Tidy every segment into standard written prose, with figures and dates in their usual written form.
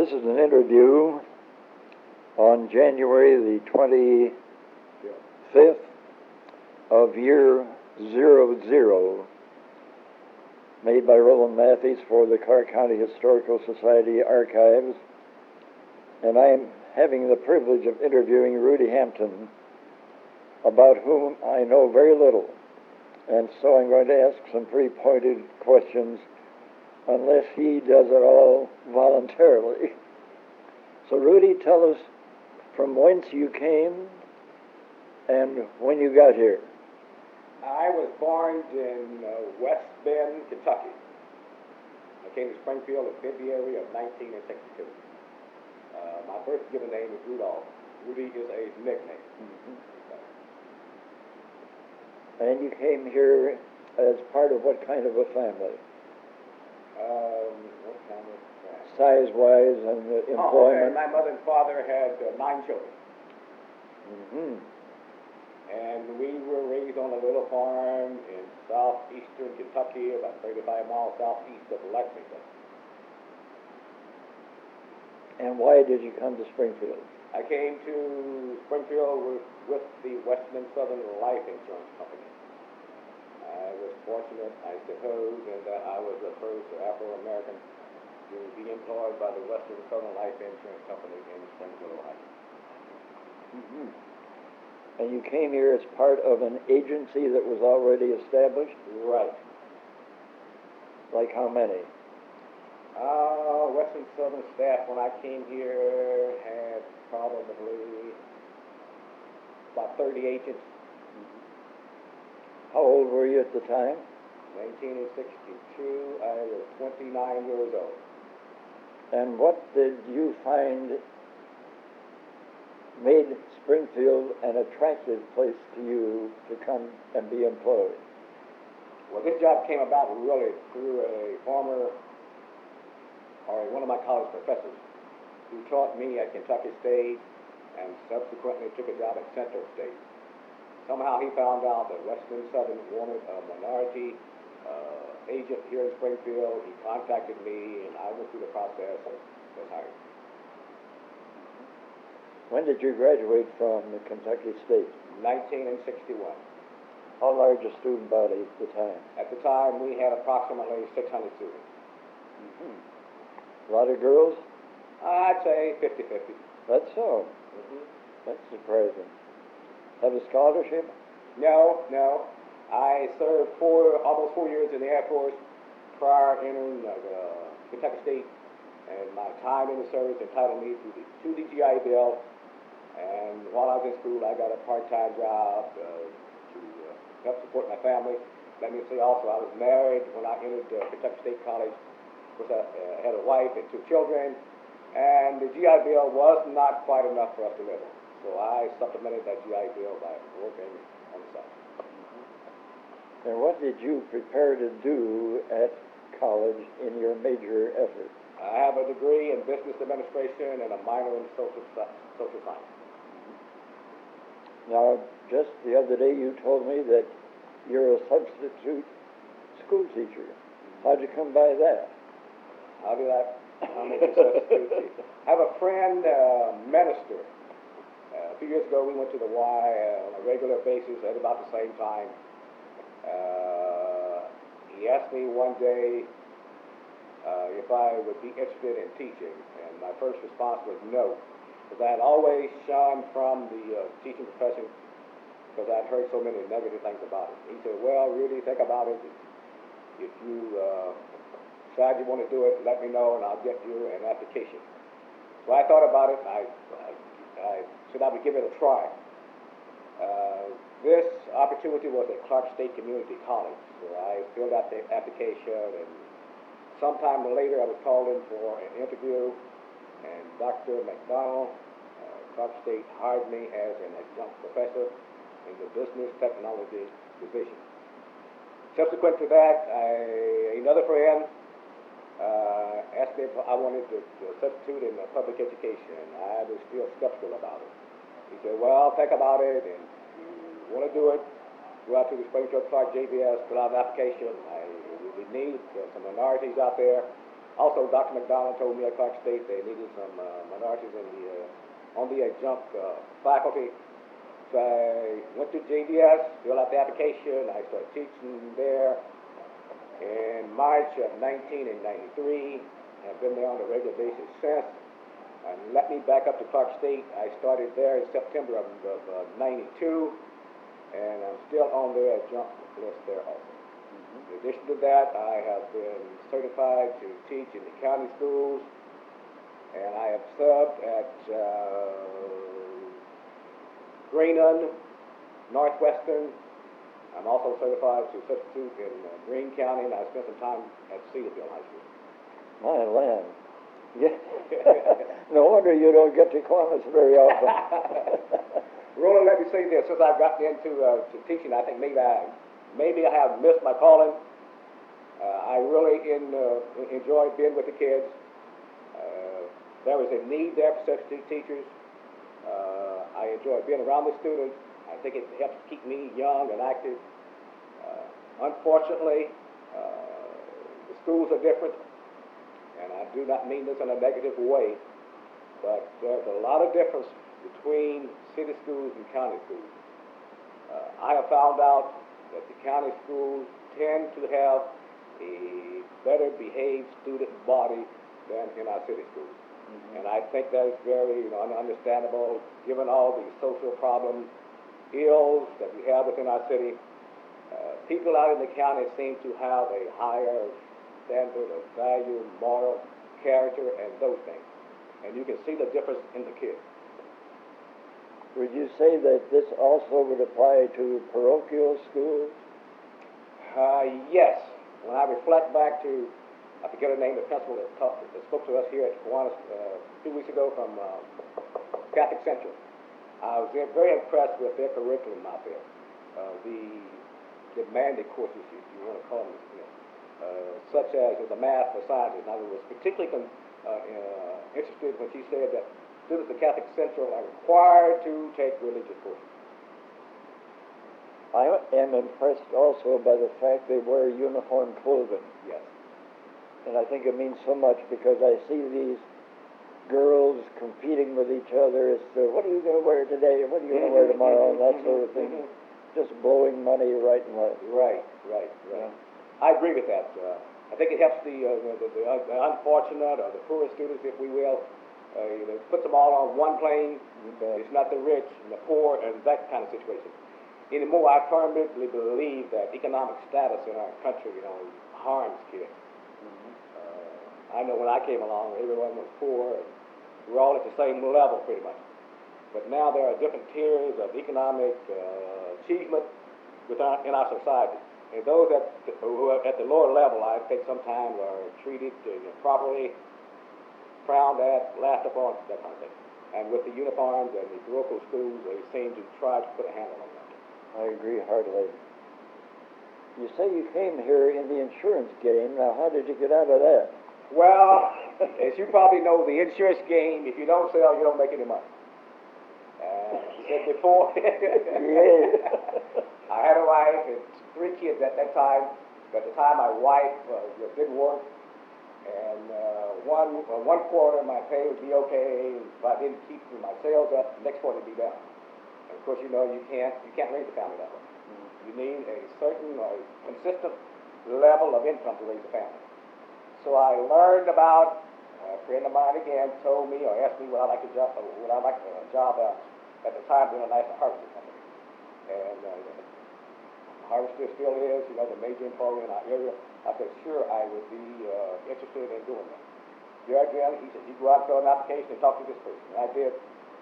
This is an interview on January the 25th of year 00, made by Roland Matthies for the Clark County Historical Society Archives. And I am having the privilege of interviewing Rudy Hampton, about whom I know very little. And so I'm going to ask some pretty pointed questions, unless he does it all voluntarily. So Rudy, tell us from whence you came and when you got here. I was born in West Bend, Kentucky. I came to Springfield in February of 1962. My birth given name is Rudolph. Rudy is a nickname. Mm-hmm. And you came here as part of what kind of a family? What kind of family? Size-wise and employment? Okay. My mother and father had 9 children. Mm-hmm. And we were raised on a little farm in southeastern Kentucky, about 35 miles southeast of Lexington. And why did you come to Springfield? I came to Springfield with the Western Southern Life Insurance Company. I was fortunate, I suppose, in that I was the first Afro-American to be employed by the Western Southern Life Insurance Company in Springfield, Ohio. Mm-hmm. And you came here as part of an agency that was already established? Right. Like how many? Western Southern staff, when I came here, had probably about 30 agents. How old were you at the time? 1962, I was 29 years old. And what did you find made Springfield an attractive place to you to come and be employed? Well, this job came about really through one of my college professors who taught me at Kentucky State and subsequently took a job at Central State. Somehow he found out that Western Southern wanted a minority agent here in Springfield. He contacted me, and I went through the process and was hired. When did you graduate from Kentucky State? 1961. How large a student body at the time? At the time, we had approximately 600 students. Mm-hmm. A lot of girls? I'd say 50-50. That's so. Mm-hmm. That's surprising. Have a scholarship? No. I served almost 4 years in the Air Force prior entering Kentucky State, and my time in the service entitled me to the GI Bill. And while I was in school, I got a part-time job to help support my family. Let me say also, I was married when I entered Kentucky State College. I had a wife and 2 children, and the GI Bill was not quite enough for us to live on. So I supplemented that GI Bill by working on the side. Mm-hmm. And what did you prepare to do at college in your major effort? I have a degree in business administration and a minor in social science. Mm-hmm. Now, just the other day you told me that you're a substitute school teacher. How'd you come by that? How did I make a substitute teacher? I have a friend, minister. A few years ago, we went to the Y on a regular basis at about the same time. He asked me one day if I would be interested in teaching, and my first response was no, because I had always shunned from the teaching profession because I'd heard so many negative things about it. He said, well, Rudy, think about it. If you decide you want to do it, let me know, and I'll get you an application. So I thought about it, and I said I would give it a try. This opportunity was at Clark State Community College, so I filled out the application, and sometime later I was called in for an interview, and Dr. McDonald, Clark State, hired me as an adjunct professor in the Business Technology Division. Subsequent to that, another friend asked me if I wanted to substitute in public education. I was still skeptical about it. He said, well, think about it, and if you want to do it, go out to the Springfield Clark JBS, fill out an application. We need some minorities out there, Also, Dr. McDonald told me at Clark State they needed some minorities in on the adjunct faculty. So I went to JDS, filled out the application. I started teaching there in March of 1993. I've been there on a regular basis since. And let me back up to Clark State. I started there in September of 92, and I'm still on the adjunct list there also. In addition to that, I have been certified to teach in the county schools, and I have subbed at Greenon, Northwestern. I'm also certified to substitute in Greene County, and I spent some time at Cedarville High School. My land. Yeah. No wonder you don't get to Columbus very often. Roland, let me say this. Since I've gotten into to teaching, I think maybe I have missed my calling. I really enjoy being with the kids. There is a need there for substitute teachers. I enjoy being around the students. I think it helps keep me young and active. Unfortunately, the schools are different, and I do not mean this in a negative way, but there's a lot of difference between city schools and county schools. I have found out that the county schools tend to have a better behaved student body than in our city schools. And I think that is very understandable given all the social problems, ills that we have within our city. People out in the county seem to have a higher standard of value, moral character, and those things. And you can see the difference in the kids. Would you say that this also would apply to parochial schools? Yes. When I reflect back to, I forget her name, the principal that spoke to us here at Kiwanis 2 weeks ago from Catholic Central, I was very impressed with their curriculum out there. The demanded courses, if you want to call them, such as the math or sciences. I was particularly interested when she said that students at Catholic Central are required to take religious courses. I am impressed also by the fact they wear uniform clothing. Yes. And I think it means so much because I see these girls competing with each other as to what are you going to wear today and what are you going to wear tomorrow and that sort of thing. Just blowing money right and left. Right. Yeah. I agree with that. I think it helps the unfortunate or the poor students, if we will. Puts them all on one plane. It's not the rich and the poor and that kind of situation. Anymore, I firmly believe that economic status in our country, harms kids. I know when I came along, everyone was poor, and we were all at the same level pretty much. But now there are different tiers of economic achievement in our society. And those who are at the lower level, I think sometimes are treated properly, frowned at, laughed upon, that kind of thing. And with the uniforms and the parochial schools, they seem to try to put a handle on that. I agree heartily. You say you came here in the insurance game. Now, how did you get out of that? Well, as you probably know, the insurance game, if you don't sell, you don't make any money. You said before, I had a wife and 3 kids at that time. At the time, my wife didn't work, and one quarter my pay would be okay. If I didn't keep my sales up, the next quarter would be down. And of course, you can't raise a family that way. You need a certain consistent level of income to raise a family. So I learned about a friend of mine again told me or asked me would I like a job at the time doing a national harvester company. And harvester still is, the major employer in our area. I said, sure, I would be interested in doing that. There again, he said, you go out and fill an application and talk to this person. And I did,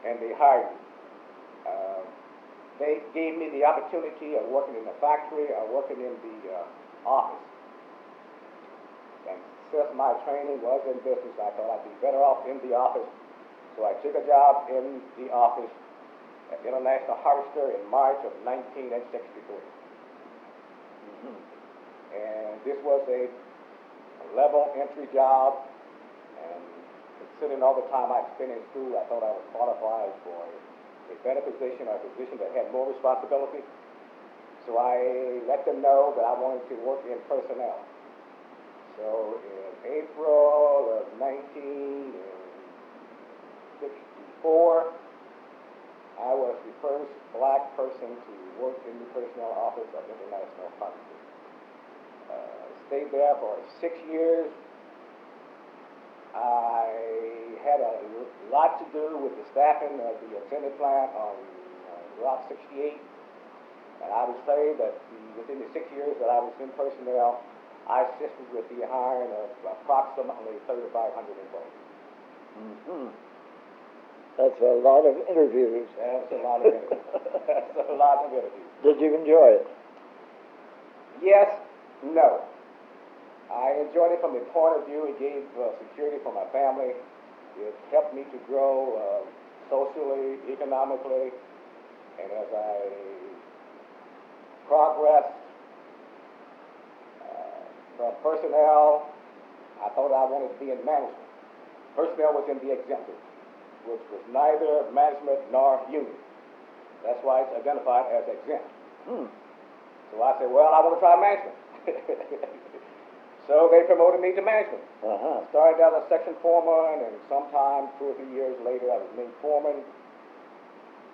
and they hired me. They gave me the opportunity of working in the factory or working in the office. And since my training was in business, I thought I'd be better off in the office. So I took a job in the office at International Harvester in March of 1963. And this was a level entry job. And considering all the time I'd spent in school, I thought I was qualified for a better position or a position that had more responsibility. So I let them know that I wanted to work in personnel. So in April of 1964, I was the first black person to work in the personnel office of International Pharmacy. Stayed there for 6 years. I had a lot to do with the staffing of the assembly plant on Route 68. And I would say that within the 6 years that I was in personnel, I assisted with the hiring of approximately 3,500 employees. Mm-hmm. That's a lot of interviews. That's a lot of interviews. That's a lot of interviews. Did you enjoy it? Yes, no. I enjoyed it from the point of view it gave security for my family. It helped me to grow socially, economically, and as I progressed from personnel, I thought I wanted to be in management. Personnel was in the executive, which was neither management nor union. That's why it's identified as exempt. So I said, well, I want to try management. So they promoted me to management. I started out as section foreman, and sometime 2 or 3 years later, I was named foreman.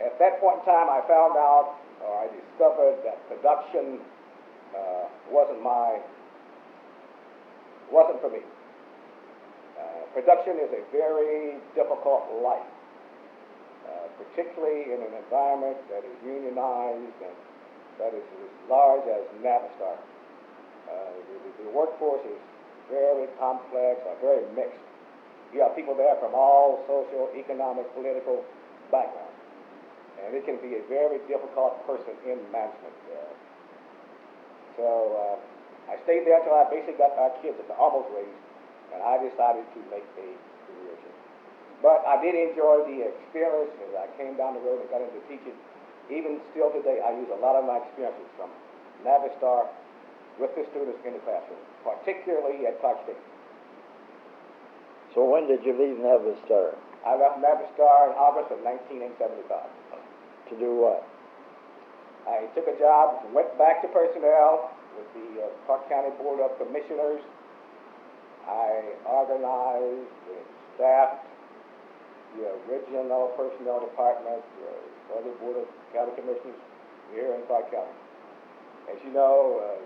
At that point in time, I found out, or I discovered that production wasn't for me. Production is a very difficult life, particularly in an environment that is unionized and that is as large as Navistar. The workforce is very complex, or very mixed. You have people there from all social, economic, political backgrounds. And it can be a very difficult person in management. So I stayed there until I basically got our kids almost raised, and I decided to make a career change. But I did enjoy the experience as I came down the road and got into teaching. Even still today, I use a lot of my experiences from Navistar with the students in the classroom, particularly at Clark State. So when did you leave Navistar? I left Navistar in August of 1975. To do what? I took a job, went back to personnel with the Clark County Board of Commissioners. I organized and staffed the original personnel department for the Board of County Commissioners here in Clark County. As you know, the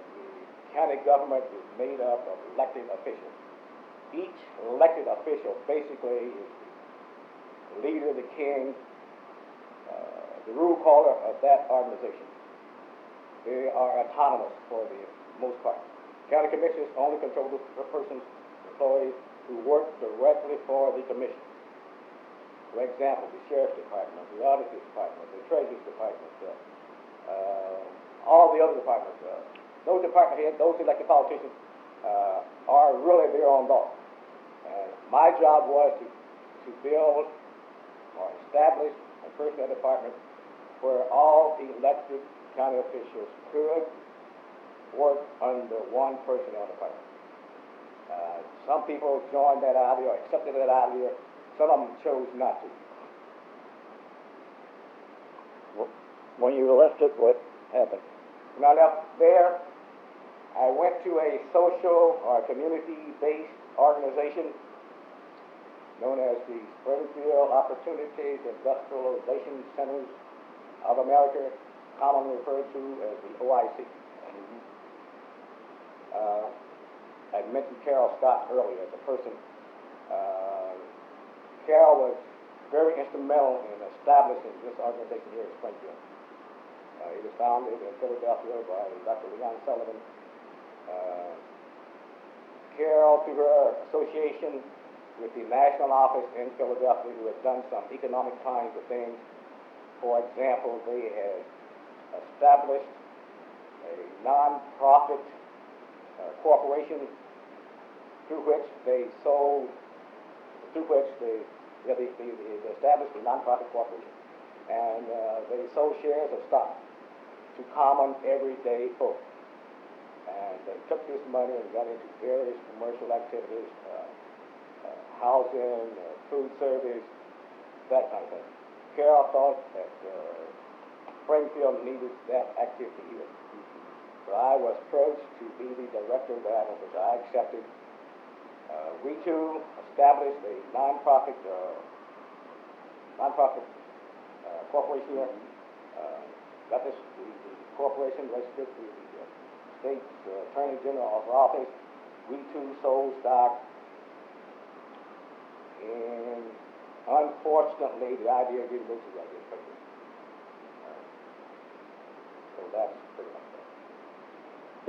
county government is made up of elected officials. Each elected official basically is the leader, the king, the rule caller of that organization. They are autonomous for the most part. County commissioners only control the persons, employees who work directly for the commission. For example, the sheriff's department, the auditor's department, the treasurer's department, all the other departments. Those department heads, those elected politicians, are really their own boss. My job was to build or establish a personnel department where all elected county officials could work under one personnel department. Some people joined that idea or accepted that idea. Some of them chose not to. When you left it, what happened? When I left there, I went to a social or community-based organization known as the Springfield Opportunities Industrialization Centers of America, commonly referred to as the OIC. I mentioned Carol Scott earlier as a person. Carol was very instrumental in establishing this organization here in Springfield. It was founded in Philadelphia by Dr. Leon Sullivan. Carol, through her association with the national office in Philadelphia, who had done some economic kinds of things. For example, they had established a non-profit corporation through which they established a non-profit corporation, and they sold shares of stock to common everyday folk. And they took this money and got into various commercial activities, housing, food service, that kind of thing. Carol thought that Springfield needed that activity here. So I was approached to be the director of that, which I accepted. We too established a nonprofit corporation here. Got this the corporation registered to the state attorney general's office. We too sold stock, and unfortunately, the idea didn't go through like this. So that's pretty much that.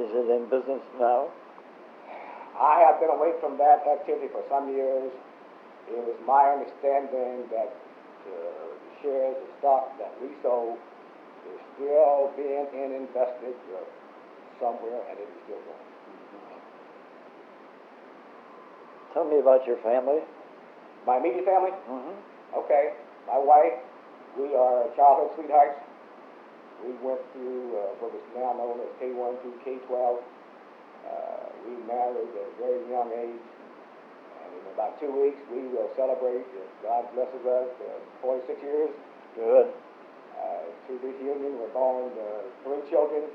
Is it in business now? I have been away from that activity for some years. It was my understanding that the shares of stock that we sold is still being invested somewhere, and it is still going. Tell me about your family. My immediate family? Mm-hmm. Okay. My wife, we are childhood sweethearts. We went through what was now known as K1 through K12. We married at a very young age, and in about 2 weeks we will celebrate, if God blesses us, 46 years. Good. Through this union were born 3 children.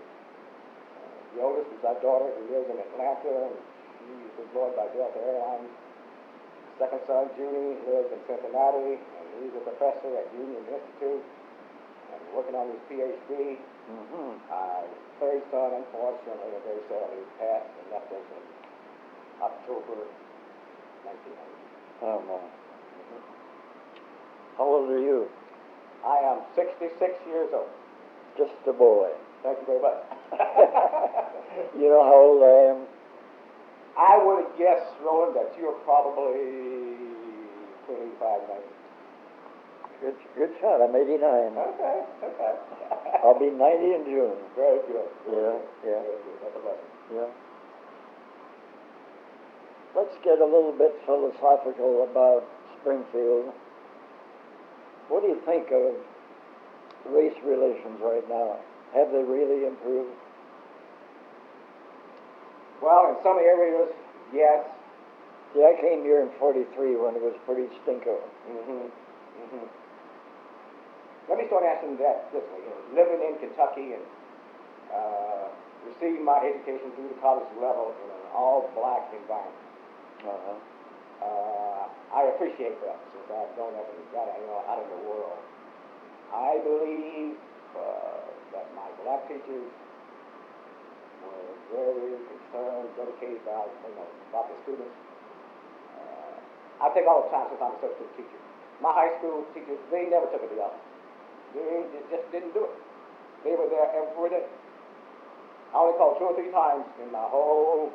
The oldest is our daughter who lives in Atlanta, and she is employed by Delta Airlines. The second son, Junie, lives in Cincinnati, and he's a professor at Union Institute and working on his PhD. Mm-hmm. Our third son, unfortunately, and very sadly, passed and left us in October 1900. Oh, no. How old are you? I am 66 years old. Just a boy. Thank you very much. You know how old I am? I would have guessed, Roland, that you're probably 25, 90. Good shot. I'm 89. Okay. I'll be 90 in June. Very good. Yeah. Very good. That's a blessing. Yeah. Let's get a little bit philosophical about Springfield. What do you think of race relations right now? Have they really improved? Well, in some areas, yes. See, I came here in '43 when it was pretty stinko. Let me start answering that this way. Living in Kentucky and receiving my education through the college level in an all-black environment. I appreciate that since I've grown up and got out in the world. I believe that my black teachers were very concerned, dedicated about the students. I think all the time since I'm a substitute teacher. My high school teachers, they never took a day off. They just didn't do it. They were there every day. I only called 2 or 3 times in my whole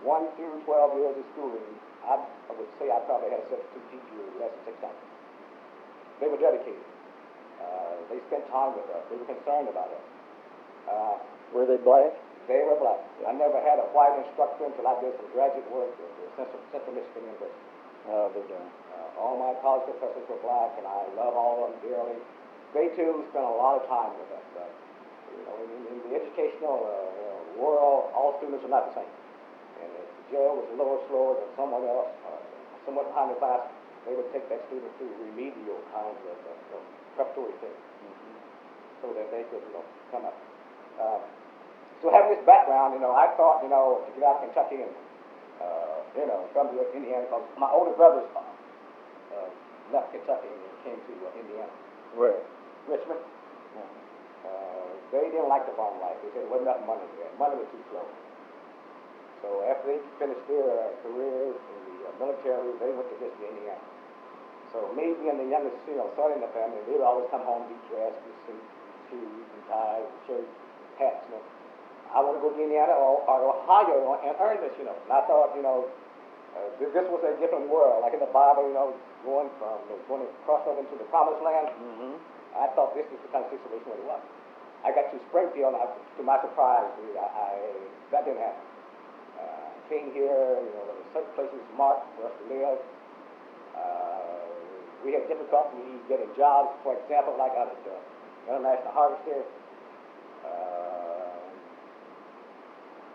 1 through 12 years of schooling. I would say I probably had a substitute teacher less than 6 times. They were dedicated. They spent time with us. They were concerned about us. Were they black? They were black. I never had a white instructor until I did some graduate work at Central Michigan University. Oh, they don't. All my college professors were black, and I love all of them dearly. They too spent a lot of time with us. In the educational world, all students are not the same. And if Joe was a little slower than someone else, somewhat behind the class, they would take that student through remedial kinds of preparatory things, so that they could come up. So having this background, I thought, to get out of Kentucky and come to Indiana, because my older brothers left Kentucky and came to Indiana. Where? Richmond. They didn't like the farm life. They said there wasn't enough money there. Money was too slow. So after they finished their careers in the military, they went to visit Indiana. So me being the youngest, son in the family, they would always come home, be dressed with suits, shoes, and ties, and shirts, hats. I want to go to Indiana or Ohio and earn this. And I thought, this was a different world. Like in the Bible, going to cross over into the Promised Land. I thought this was the kind of situation where it was. I got to Springfield, and to my surprise, that didn't happen. Came here, there were certain places marked for us to live. We had difficulty getting jobs, for example, like out at the International Harvester.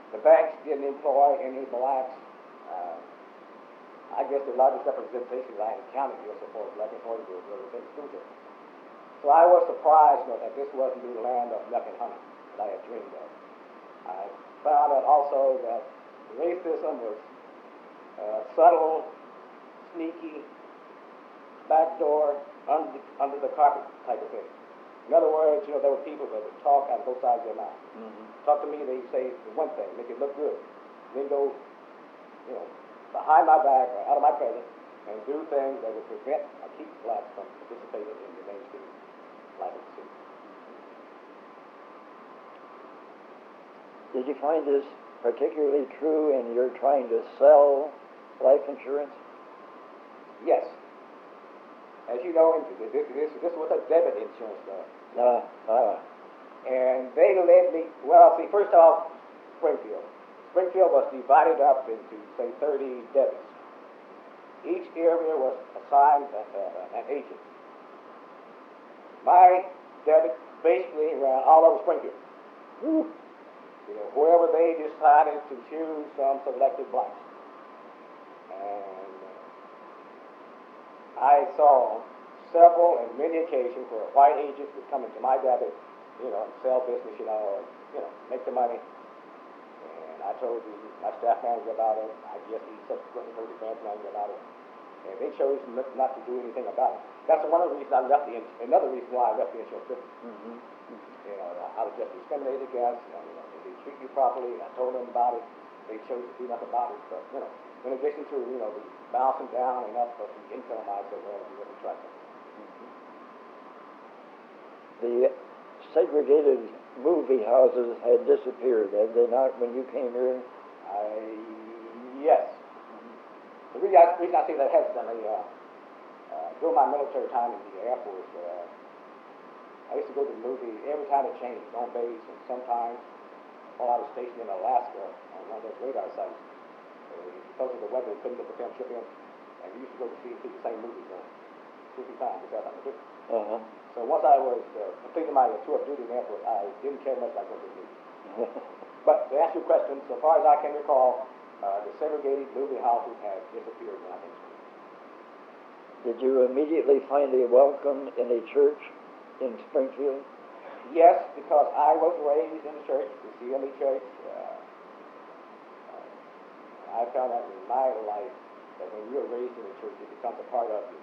The banks didn't employ any blacks. I guess the largest representation I encountered here so far as black employees was in school district. So I was surprised that this wasn't the land of milk and honey that I had dreamed of. I found out also that racism was subtle, sneaky, backdoor, under the carpet type of thing. In other words, there were people that would talk out of both sides of their mouth. Talk to me, they say the one thing, make it look good. Then go, behind my back or out of my presence and do things that would prevent or keep blacks from participating in the mainstream life of the city. Did you find this particularly true in your trying to sell life insurance? Yes. As you know, this was a debit insurance though. And they led me, first off, Springfield. Springfield was divided up into, say, 30 debits. Each area was assigned an agent. My debit basically ran all over Springfield. Wherever they decided to choose some selected blacks. And I saw several and many occasions where white agents would come into my debit, and sell business, make the money. And I told my staff manager about it. I guess he subsequently told the branch manager about it. And they chose not to do anything about it. That's one of the reasons I left another reason why I left the insurance business. I was just discriminated against, if they treat you properly, I told them about it, they chose to do nothing about it. But, in addition to, the bouncing down enough of the income, I said, well, we have to try something. The segregated movie houses had disappeared, had they not, when you came here? Yes. The reason I say that hesitantly, during my military time in the Air Force, I used to go to the movie every time it changed on base, and sometimes while I was stationed in Alaska on one of those radar sites. Because of the weather, we couldn't get the film ship in, and we used to go to see the same movies 50 times without having to do it. So once I was completing my tour of duty in the Air Force, I didn't care much about going to the movie. But to answer your question, so far as I can recall, the segregated movie houses have disappeared in our history. Did you immediately find a welcome in a church in Springfield? Yes, because I was raised in the church, the CME church. I found out in my life that when you're raised in the church, it becomes a part of you.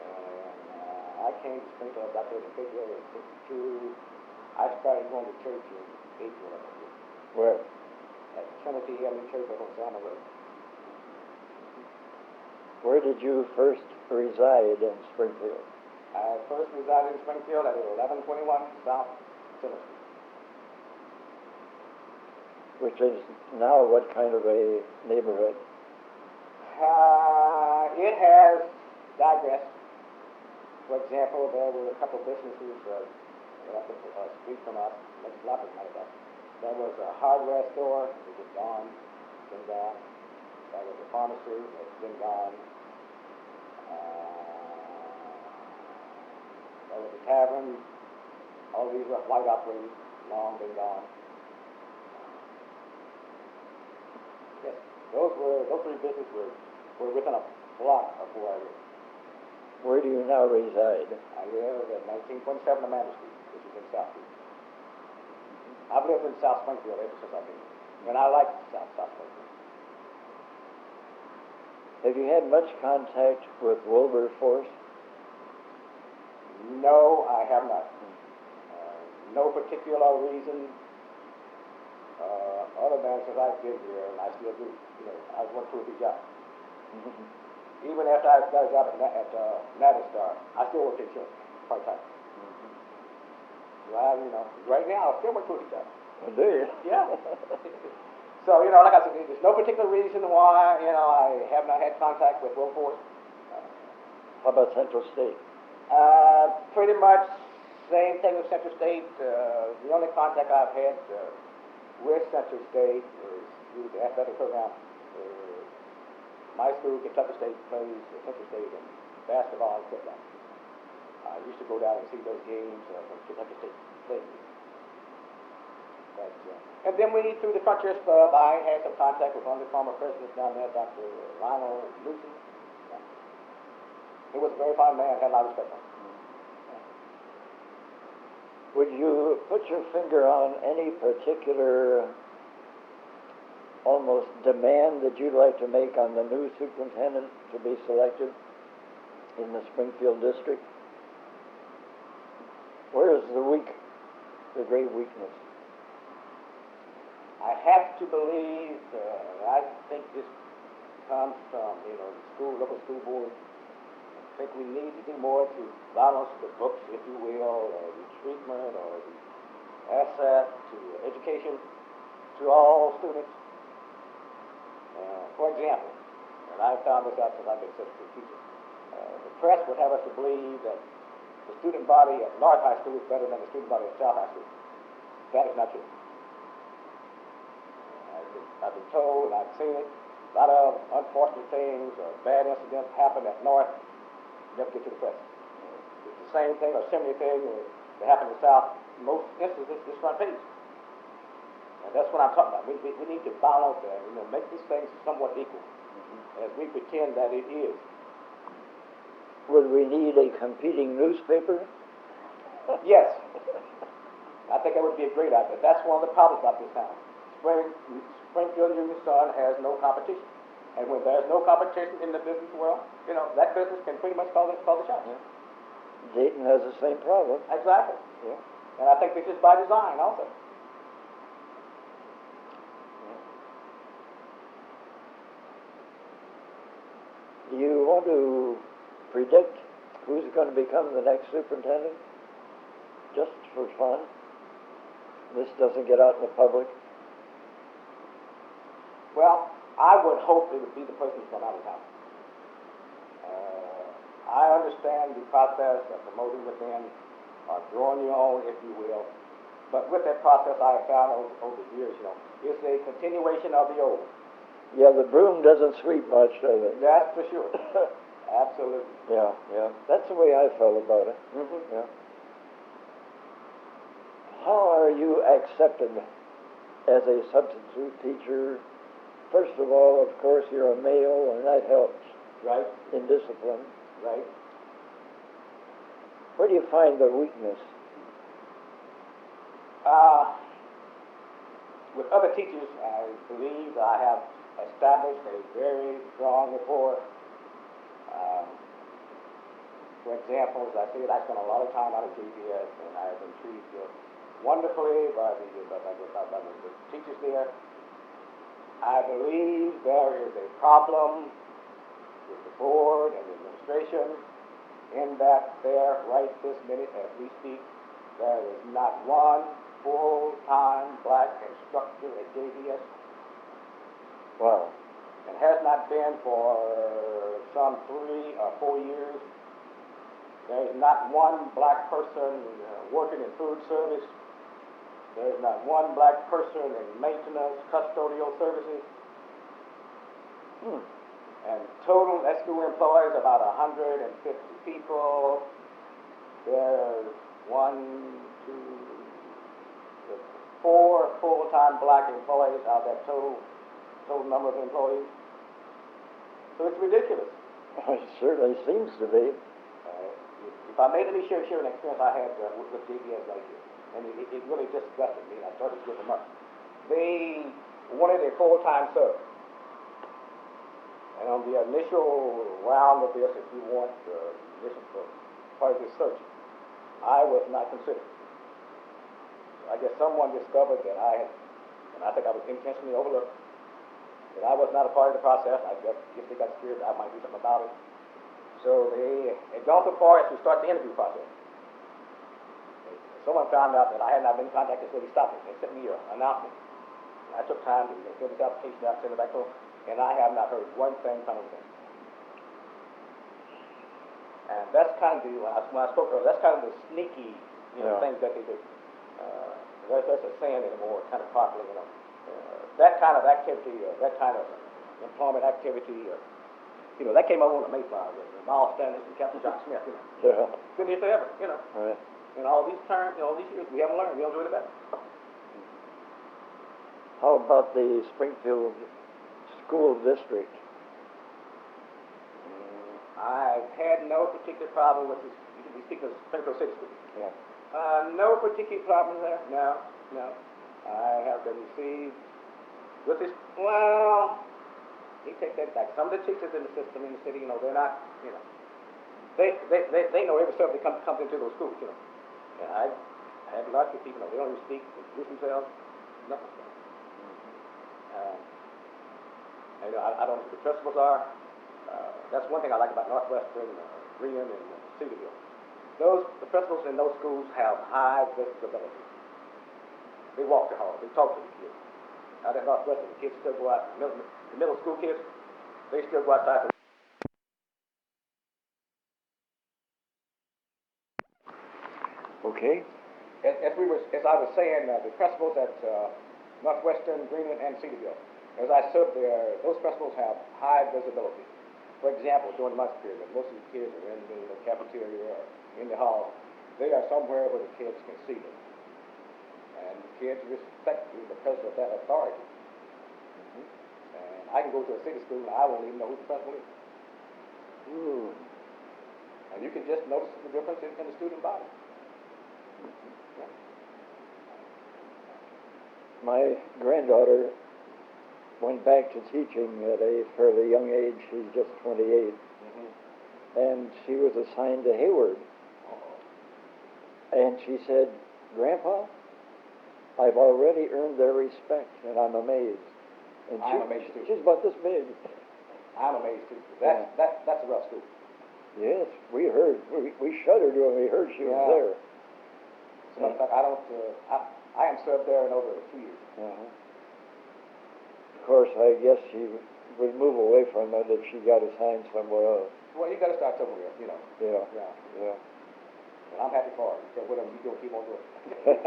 And I came to Springfield, got there in February of '62. I started going to church in April of that year. Where? At Trinity Heavenly Church up on Selma Road. Where did you first reside in Springfield? I first resided in Springfield at 1121 South Center Street. Which is now what kind of a neighborhood? It has digressed. For example, there were a couple of businesses up the street from us, next block as a matter of fact. There was a hardware store, which is gone, been gone. There was a pharmacy, it's been gone. There was a tavern. All these were white operators, long been gone. Yes, those three businesses were within a block of where I live. Where do you now reside? I live at 1927 Amanda Street, which is in South Street. I've lived in South Springfield ever since I've been here, and I like South Springfield. Have you had much contact with Wilberforce? No, I have not. No particular reason, other than since I've been here, and I still do. I work for a big job. Even after I got a job at Navistar, I still work in insurance part-time. Well, right now, I still work for a big job. Oh, do you? Yeah. So, like I said, there's no particular reason why, I have not had contact with Wilberforce. How about Central State? Pretty much same thing with Central State. The only contact I've had with Central State is through the athletic program. My school, Kentucky State, plays Central State in basketball and football. I used to go down and see those games when Kentucky State played. And then through the Frontiers Club, I had some contact with one of the former presidents down there, Dr. Lionel Lucy. He was a very fine man, had a lot of respect for him. Would you put your finger on any particular almost demand that you'd like to make on the new superintendent to be selected in the Springfield district? Where is the great weakness? I have to believe, I think this comes from, the local school board. I think we need to do more to balance the books, if you will, or the treatment, or the asset to education to all students. For example, and I've found this out since I've been such a good teacher, the press would have us to believe that the student body at North High School is better than the student body at South High School. That is not true. I've been told, and I've seen it, a lot of unfortunate things or bad incidents happen at North, never get to the press. It's the same thing or similar thing that happened in South. In most instances, it's front page. And that's what I'm talking about. We need to balance that, make these things somewhat equal, as we pretend that it is. Would we need a competing newspaper? Yes. I think that would be a great idea. That's one of the problems about this town. Springfield Union Sun has no competition. And when there's no competition in the business world, that business can pretty much call the shots. Yeah. Dayton has the same problem. Exactly. Yeah. And I think this is by design also. Do you want to predict who's going to become the next superintendent? Just for fun? This doesn't get out in the public. Well, I would hope it would be the person from out of town. I understand the process of promoting within, or growing your own, if you will. But with that process, I have found over the years, it's a continuation of the old. Yeah, the broom doesn't sweep much, does it? That's for sure. Absolutely. Yeah. That's the way I felt about it. Mm-hmm. Yeah. How are you accepted as a substitute teacher? First of all, of course, you're a male, and that helps. Right. In discipline. Right. Where do you find the weakness? With other teachers, I believe I have established a very strong rapport. For example, as I said, I spent a lot of time out of JPS, and I have been treated wonderfully by the teachers there. I believe there is a problem with the board and the administration in that there, right this minute as we speak, there is not one full-time black instructor at JPS. Wow. And has not been for some 3 or 4 years. There is not one black person working in food service. There is not one black person in maintenance, custodial services. And total, that school employs about 150 people. There's 4 full-time black employees out of that total number of employees. So it's ridiculous. It certainly seems to be. If I made any share an experience I had with JPS right here, and it really disgusted me, and I started to give them up. They wanted a full-time sub. And on the initial round of this, if you want the initial part of this search, I was not considered. I guess someone discovered that I had, and I think I was intentionally overlooked, that I was not a part of the process. I guess they got scared that I might do something about it. So they had gone so far as to start the interview process. Someone found out that I had not been contacted, so they stopped it. They sent me an announcement. And I took time to fill this application out, send it back to them, and I have not heard one thing from them. And that's kind of when I spoke earlier, that's kind of the sneaky, things that they do. There's a saying anymore, kind of popular, that kind of activity, that kind of employment activity, that came over on the Mayflower with Miles Standish and Captain John Smith, Yeah. Good if they ever, Right. In all these terms, all these years, we haven't learned. We don't do it better. How about the Springfield School District? I've had no particular problem with this. You can be speaking of Springfield City School. Yeah. No particular problem there. No. I have been received With this, well, he takes that back. Some of the teachers in the system in the city, they're not, they know every subject comes into those schools, And I have a lot of people, they don't even speak, introduce themselves, nothing. I don't know who the principals are. That's one thing I like about Northwestern, Greenland, and Cedarville. The principals in those schools have high visibility. They walk the hall, they talk to the kids. Out at Northwestern, the kids still go out, the middle school kids, they still go outside. Okay. As I was saying, the principals at Northwestern, Greenland, and Cedarville, as I served there, those principals have high visibility. For example, during lunch period, when most of the kids are in the cafeteria or in the hall, they are somewhere where the kids can see them. And the kids respect you because of that authority. And I can go to a city school and I won't even know who the principal is. And you can just notice the difference in the student body. My granddaughter went back to teaching at a fairly young age. She's just 28. And she was assigned to Hayward. And she said, "Grandpa, I've already earned their respect, and I'm amazed." And I'm amazed too. She's about this big. I'm amazed too. That's a rough school. Yes, we heard. We shuddered when we heard she was there. So in fact, I haven't served there in over 2 years. Of course, I guess she would move away from it if she got assigned somewhere else. Well, you got to start somewhere, Yeah. And I'm happy for her. So whatever you do, keep on doing it.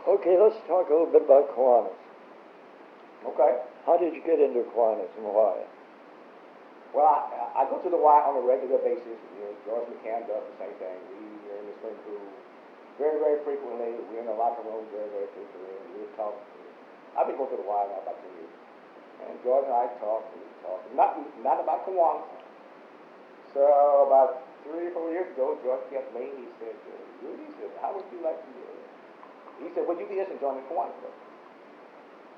Okay, let's talk a little bit about Kiwanis. Okay. How did you get into Kiwanis and why? Well, I go to the Y on a regular basis. George McCann does the same thing. We are in the swim pool very, very frequently. We're in the locker room very, very frequently. And we talk. I've been going to the Y now about 10 years. And George and I talk, and we talk. Not about Kiwanis. So about 3 or 4 years ago, George came to me and he said, Rudy, how would you like to do it? He said, would you be interested in joining the Kiwanis Club?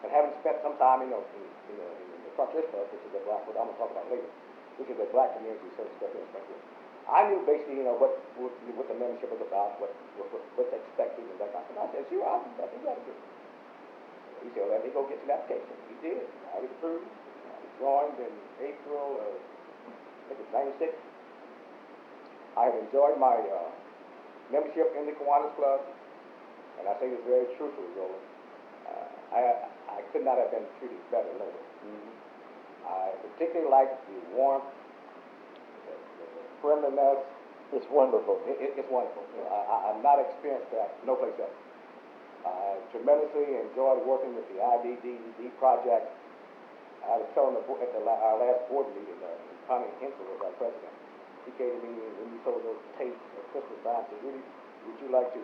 And having spent some time, in the Frontiers Club, which is a black, what I'm going to talk about later, which is a black community service club in Springfield, I knew basically, what the membership was about, what's expected, and that kind of thing. I said, sure, I'll do that. He said, let me go get an application. He did. I was approved. I joined in April of, I think it's 96. I have enjoyed my membership in the Kiwanis Club, and I say this very truthfully, Roland. I could not have been treated better nowhere. I particularly like the warmth, the friendliness. It's wonderful. It's wonderful. I've not experienced that no place else. I tremendously enjoyed working with the IDDD project. I was telling the board at our last board meeting, Connie Hensel was our president. He came to me when you sold those tapes at Christmas time and said, Rudy, would you like to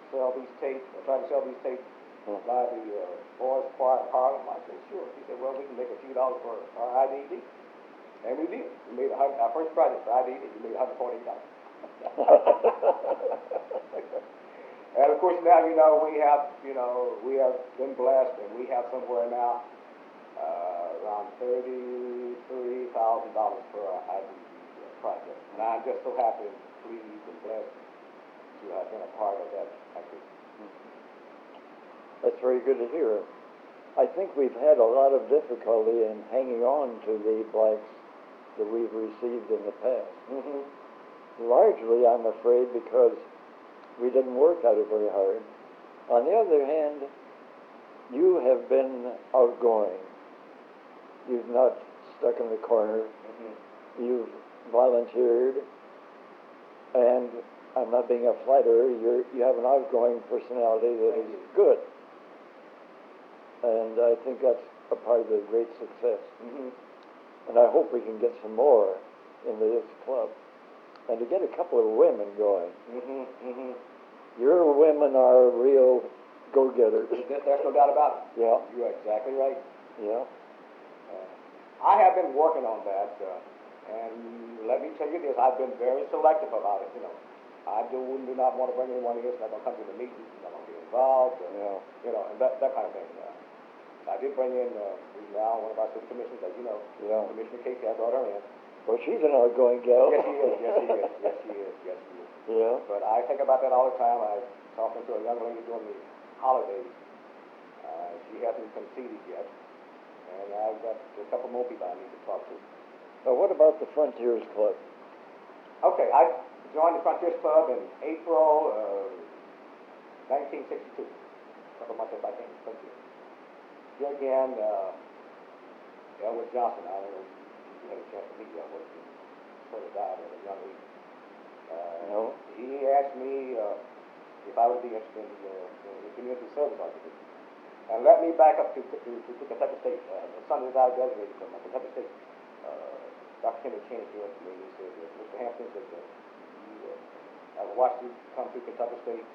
sell these tapes, or try to sell these tapes by the Boys Choir in Harlem? I said, sure. He said, well, we can make a few dollars for our IDD. And we did. We made our first project for IDD. We made $148. And of course now, we have been blessed, and we have somewhere now around $33,000 for our IDD project. And I'm just so happy and pleased and blessed to have been a part of that activity. That's very good to hear. I think we've had a lot of difficulty in hanging on to the blacks that we've received in the past. Largely, I'm afraid, because we didn't work at it very hard. On the other hand, you have been outgoing. You've not stuck in the corner. You've volunteered, and I'm not being a flatterer. You have an outgoing personality that is good. And I think that's a part of the great success. And I hope we can get some more in this club. And to get a couple of women going. Your women are real go-getters. There's no doubt about it. Yeah. You're exactly right. Yeah. I have been working on that, and let me tell you this, I've been very selective about it. I do not want to bring anyone in that's not going to come to the meeting, not going to get involved, Yeah. you know, and that kind of thing. I did bring in, who's now one of our city commissioners, as you know, Yeah. Commissioner Casey. I brought her in. Well, she's an outgoing gal. Yes, she is. Yes, she is. Yes, she is. Yes, she is. Yeah. But I think about that all the time. I was talking to a young lady during the holidays. She hasn't conceded yet, and I've got a couple more people I need to talk to. Now, what about the Frontiers Club? Okay, I joined the Frontiers Club in April of 1962. A couple months after I came to Frontiers. Here again, Elwood Johnson. I don't know if you had a chance to meet Elwood. He sort of died at a young age. No. He asked me if I would be interested in community service organization. And let me back up to Kentucky State. The Sunday that I graduated from Kentucky State, Dr. Henry Cheney came up to me and he said, Mr. Hampton, I've watched you come through Kentucky State,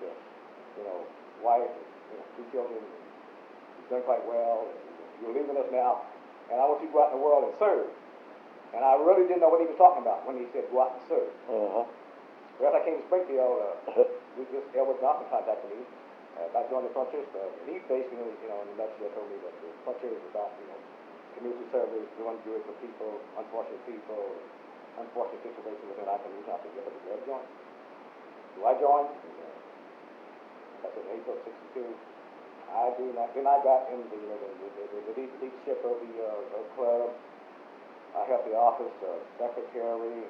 wife, and, 2 children, and you've done quite well, and you're leaving us now, and I want you to go out in the world and serve. And I really didn't know what he was talking about when he said go out and serve. Uh-huh. Well, I came to Springfield, Elwood Johnson contacted me about joining the Frontiers Club. And he basically, in a nutshell, told me that the Frontiers is about, community service, doing good for people, unfortunate situations within our community. I said, yes, I'd join. So I joined. That's in April of '62. I do not. Then I got in the leadership of the club. I held the office of secretary,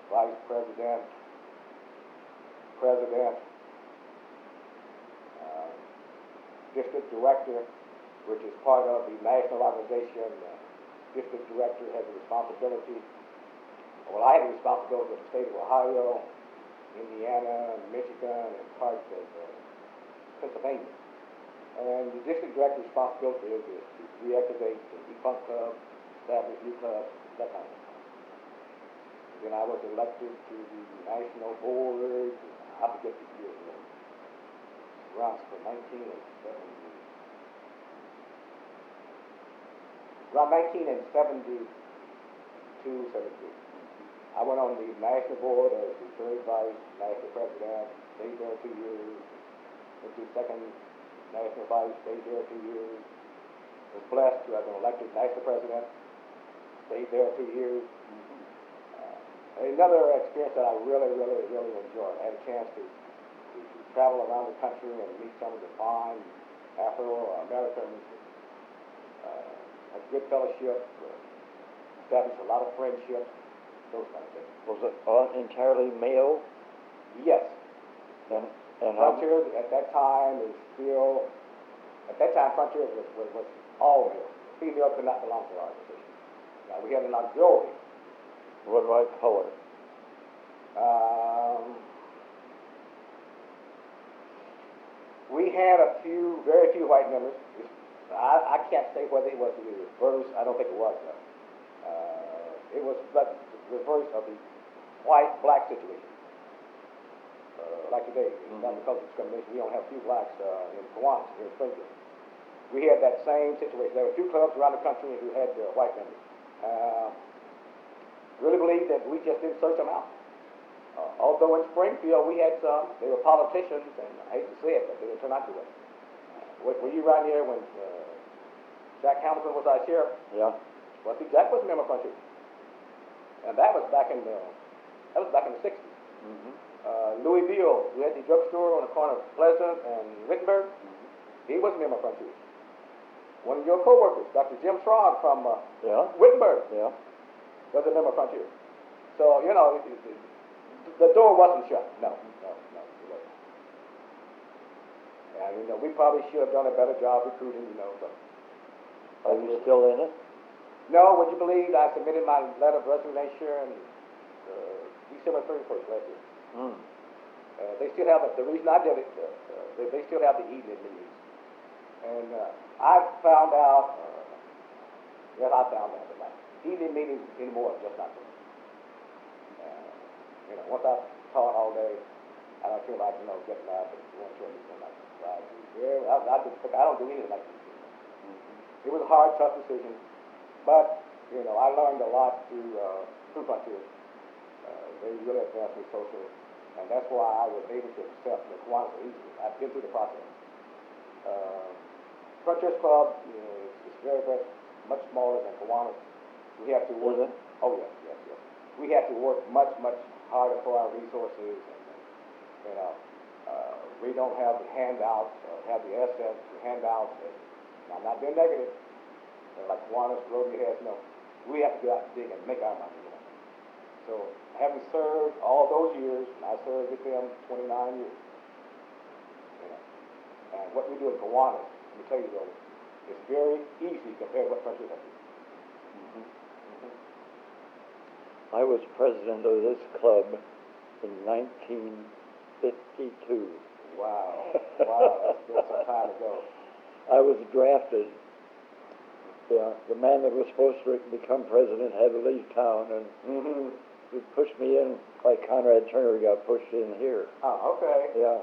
vice president, district director, which is part of the national organization. District director has a responsibility. Well, I had the responsibility of the state of Ohio, Indiana, Michigan, and parts of Pennsylvania. And the district director's responsibility is to reactivate the defunct clubs, establish new clubs, that kind of thing. Then I was elected to the national board. I forget the year. Runs from 1970. Around 1972, 73. I went on the national board as the third vice national president, stayed there 2 years. Went to second national vice, stayed there 2 years. Was blessed to have been elected national president, stayed there 2 years. Another experience that I really enjoyed. I had a chance to travel around the country and meet some of the fine Afro-Americans. Had good fellowship, established a lot of friendships, those kind of things. Was it entirely male? Yes. And Frontiers at that time Frontiers was all male. Female could not belong to our organization. Now we had an auxiliary. what about color? We had very few white members. I can't say whether it was the reverse. I don't think it was. It was the reverse of the white-black situation. Like today, it's not because of discrimination. We don't have few blacks in Kiwanis, here in Springfield. We had that same situation. There were a few clubs around the country who had white members. Really believe that we just didn't search them out. Although in Springfield we had some, they were politicians, and I hate to say it, but they didn't turn out too well. Were you around here when Jack Hamilton was our sheriff? Yeah. Well, see, Jack was a member of Frontier, and that was back in the 60s. Mm-hmm. Louis Beale, who had the drugstore on the corner of Pleasant and Wittenberg, he was a member of Frontier. One of your co-workers, Dr. Jim Schrog from Wittenberg, was a member of Frontier. So, the door wasn't shut. No, it wasn't. And, we probably should have done a better job recruiting, but. Are you still in it? No, would you believe I submitted my letter of resignation December 31st last year. They still have the reason I did it, they still have the evening meetings. And I found out that evening meetings anymore are just not good. Once I've taught all day, I don't feel like, getting up and going to a meeting like this. I don't do anything like this. It was a hard, tough decision, but, I learned a lot through Frontier. They really advanced me socially. And that's why I was able to accept the Kiwanis easily. I've been through the process. Frontiers Club is very, very much smaller than Kiwanis. We have to work. Is it? Oh yes, yes, yes. We have to work much, much harder for our resources, and we don't have the handouts, have the assets, the handouts. And I'm not being negative. Like Kiwanis, Rudy has no. We have to go out and dig and make our money. So having served all those years, and I served with them 29 years. And what we do in Kiwanis, let me tell you though, it's very easy compared to what Frontiers has to do. I was president of this club in 1952. Wow, wow, that's been some time ago. I was drafted. Yeah, the man that was supposed to become president had to leave town, and he pushed me in like Conrad Turner got pushed in here. Oh, okay. Yeah,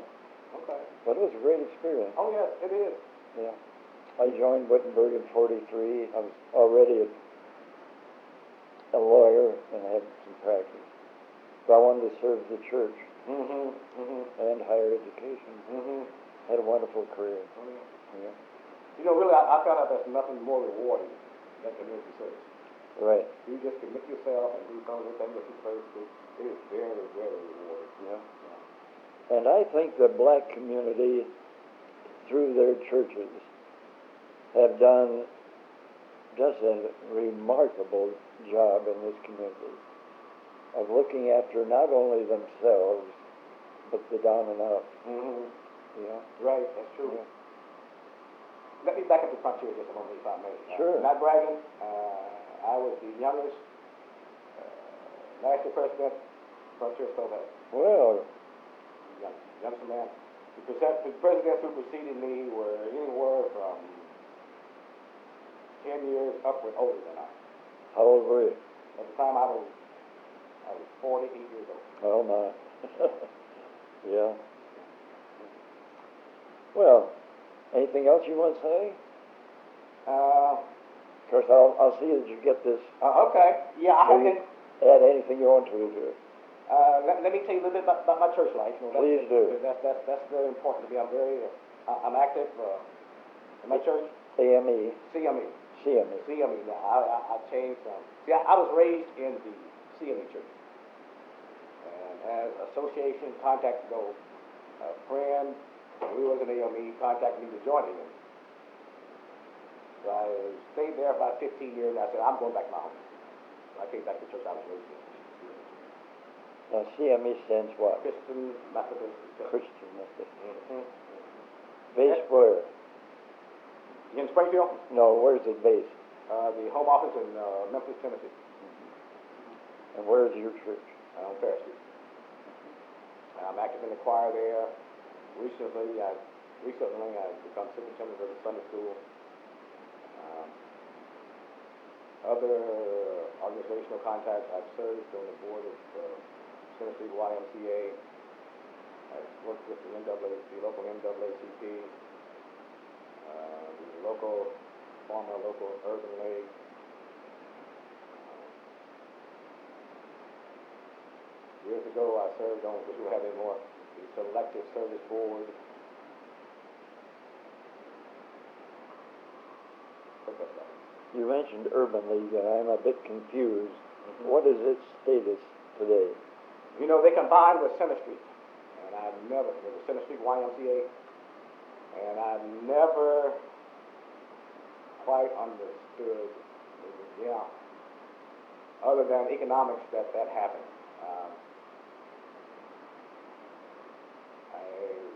Okay. but it was a great experience. Oh, yes, it is. Yeah, I joined Wittenberg in '43. I was already a lawyer and had some practice, but I wanted to serve the church and higher education. Had a wonderful career. Oh, yeah. Yeah. You know, really, I found out there's nothing more rewarding than community service. Right. You just commit yourself and do some of the things that you're supposed to do. It is very, very rewarding. Yeah. And I think the black community, through their churches, have done just a remarkable job in this community of looking after not only themselves, but the down and out. Yeah. Right, that's true. Yeah. Let me back up to Frontier just a moment, if I may. Sure. Not bragging. I was the youngest national president Frontier still had. Well, Youngest man. The presidents who preceded me were anywhere from 10 years upward older than I. how old were you? At the time, I was 48 years old. Oh, my. Yeah. Well, anything else you want to say? Of course, I'll see that you get this. Okay. Yeah, I have been. Add anything you want to it. Let me tell you a little bit about my church life. You know, Please do. That's very important to me. I'm active in my church. AME. CME. CME. CME. Now, I changed from. See, I was raised in the CME church. And as association contacted though, a friend, when we was in AME, contacted me to join him. So I stayed there about 15 years, and I said, I'm going back to my home. So I came back to the church I was raised in. Now, CME stands what? Christian Methodist. Christian Methodist. Mm-hmm. Based where? In Springfield? No, where's it based? The home office in Memphis, Tennessee. And where's your church? On Fair Street. I'm active in the choir there. Recently, I've become superintendent of the Sunday school. Other organizational contacts, I've served on the board of Tennessee YMCA. I've worked with the local NAACP, the local urban league. Years ago, I served on, which we don't have anymore, the Selective Service Board. You mentioned Urban League, and I'm a bit confused. What is its status today? You know, they combined with Center Street, and I've never, with the Center Street YMCA, and I've never quite understood, other than economics that happened.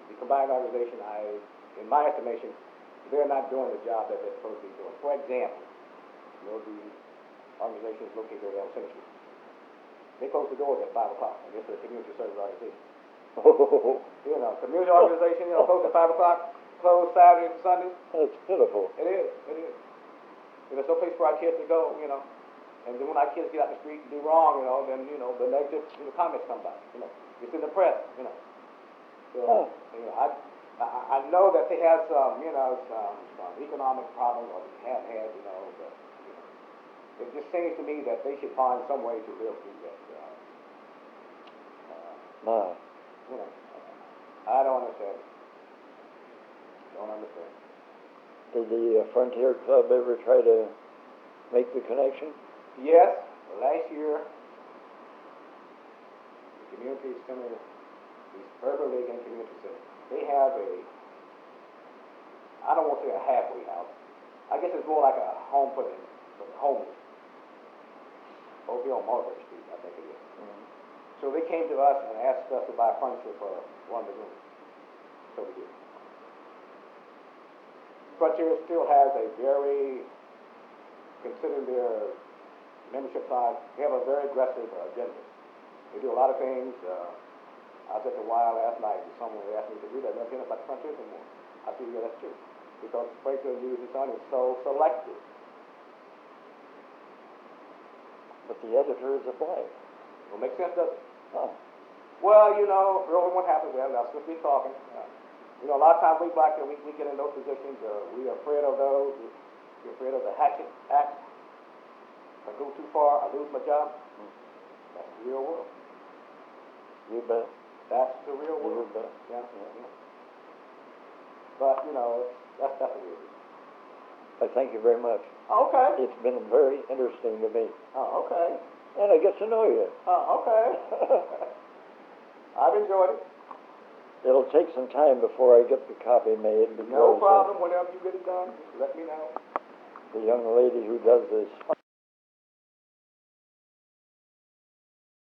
The combined organization, in my estimation, they're not doing the job that they're supposed to be doing. For example, you know, the organization is located on Center Street. They close the doors at 5 o'clock. I guess they're a community service organization. You know, community organization, close at 5 o'clock, close Saturdays and Sundays. That's pitiful. It is. There's no place for our kids to go, And then when our kids get out the street and do wrong, then, the negative comments come back. It's in the press, So, I know that they have some economic problems, or they have had, but it just seems to me that they should find some way to live through that. Did the Frontier Club ever try to make the connection? Yes, last year, the community center, these Urban League and Community Center, they have I don't want to say a halfway house. I guess it's more like a home for the homeless. Over here on Mulberry Street, I think it is. Mm-hmm. So they came to us and asked us to buy furniture for one of the rooms. So we did. Frontier still has a very, considering their membership size, they have a very aggressive agenda. They do a lot of things. I was at the Y last night and someone asked me to do that. Nothing about the Frontier anymore. I said, yeah, that's true. Because Springfield News and Sun is so selective. But the editor is a black. Will make sense, does it? Huh. Well, you know, really what happens, well, now since we're talking, you know, a lot of times we black men, we get in those positions, we are afraid of those, we're afraid of the Hatchet Act. If I go too far, I lose my job. That's the real world. You bet. That's the real world. You bet. Yeah. But, you know, that's the real deal. I thank you very much. Oh, okay. It's been very interesting to me. Oh, okay. And I get to know you. Oh, okay. I've enjoyed it. It'll take some time before I get the copy made because No problem. Whenever you get it done, just let me know. the young lady who does this